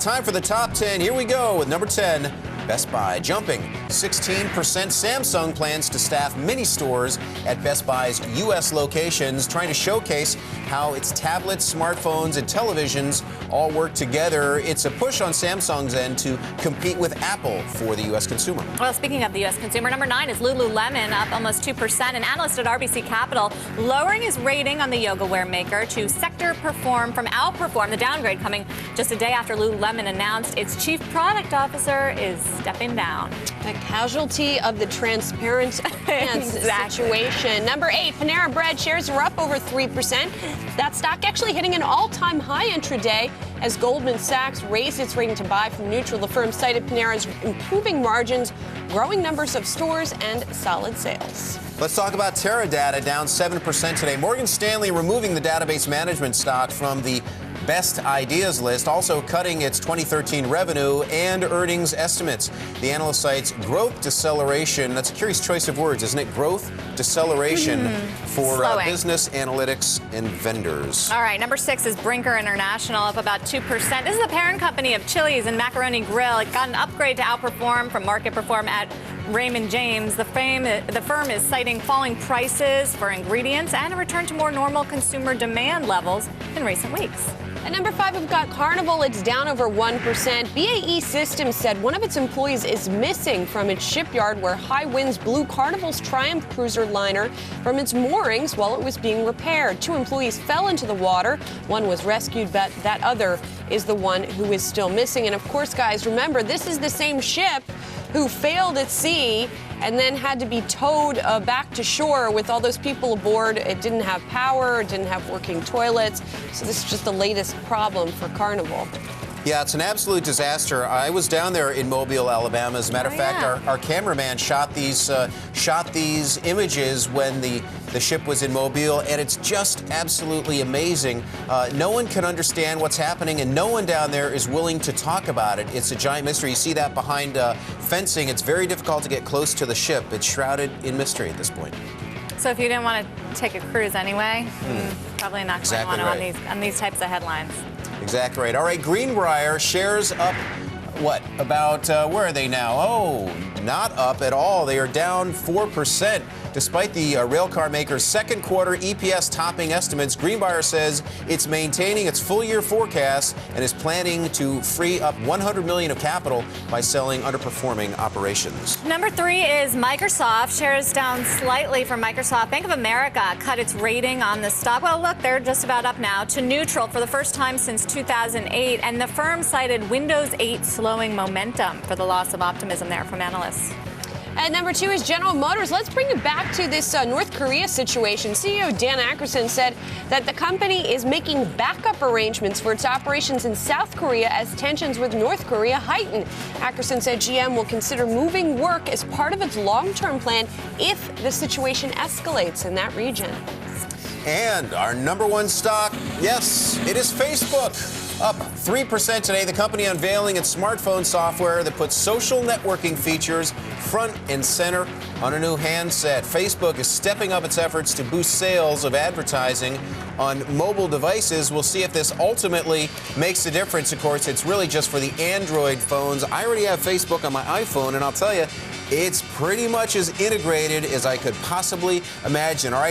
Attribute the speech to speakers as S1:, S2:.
S1: time for the top 10. Here we go with number 10. Best Buy jumping 16%. Samsung plans to staff mini stores at Best Buy's U.S. locations, trying to showcase how its tablets, smartphones, and televisions all work together. It's a push on Samsung's end to compete with Apple for the U.S. consumer.
S2: Well, speaking of the U.S. consumer, number 9 is Lululemon, up almost 2%. An analyst at RBC Capital lowering his rating on the yoga wear maker to sector perform from outperform. The downgrade coming just a day after Lululemon announced its chief product officer is stepping down.
S3: A casualty of the transparent pants situation. Number 8, Panera Bread shares are up over 3%. That stock actually hitting an all-time high intraday as Goldman Sachs raised its rating to buy from neutral. The firm cited Panera's improving margins, growing numbers of stores, and solid sales.
S1: Let's talk about Teradata, down 7% today. Morgan Stanley removing the database management stock from the best ideas list, also cutting its 2013 revenue and earnings estimates. The analyst cites growth deceleration. That's a curious choice of words, isn't it? Growth deceleration for business analytics and vendors.
S2: All right, number 6 is Brinker International, up about 2%. This is the parent company of Chili's and Macaroni Grill. It got an upgrade to outperform from market perform at Raymond James. The firm is citing falling prices for ingredients and a return to more normal consumer demand levels in recent weeks.
S3: At number 5, we've got Carnival. It's down over 1%. BAE Systems said one of its employees is missing from its shipyard where high winds blew Carnival's Triumph cruiser liner from its moorings while it was being repaired. 2 employees fell into the water. One was rescued, but that other is the one who is still missing. And of course, guys, remember, this is the same ship who failed at sea and then had to be towed back to shore with all those people aboard. It didn't have power, it didn't have working toilets. So this is just the latest problem for Carnival.
S1: Yeah, it's an absolute disaster. I was down there in Mobile, Alabama. As a matter of fact, our cameraman shot these images when the ship was in Mobile, and it's just absolutely amazing. No one can understand what's happening, and no one down there is willing to talk about it. It's a giant mystery. You see that behind fencing. It's very difficult to get close to the ship. It's shrouded in mystery at this point.
S2: So if you didn't want to take a cruise anyway, probably not going to want to on these types of headlines.
S1: Exactly right. All right, Greenbrier shares up, what, about, where are they now? Oh, not up at all. They are down 4%. Despite the railcar maker's second quarter EPS topping estimates, Greenbrier says it's maintaining its full-year forecast and is planning to free up $100 million of capital by selling underperforming operations.
S2: Number 3 is Microsoft. Shares down slightly for Microsoft. Bank of America cut its rating on the stock. Well, look, they're just about up now to neutral for the first time since 2008. And the firm cited Windows 8 slowing momentum for the loss of optimism there from analysts.
S3: And number 2 is General Motors. Let's bring it back to this North Korea situation. CEO Dan Akerson said that the company is making backup arrangements for its operations in South Korea as tensions with North Korea heighten. Akerson said GM will consider moving work as part of its long-term plan if the situation escalates in that region.
S1: And our number 1 stock, yes, it is Facebook. Up 3% today, the company unveiling its smartphone software that puts social networking features front and center on a new handset. Facebook is stepping up its efforts to boost sales of advertising on mobile devices. We'll see if this ultimately makes a difference. Of course, it's really just for the Android phones. I already have Facebook on my iPhone, and I'll tell you, it's pretty much as integrated as I could possibly imagine. All right.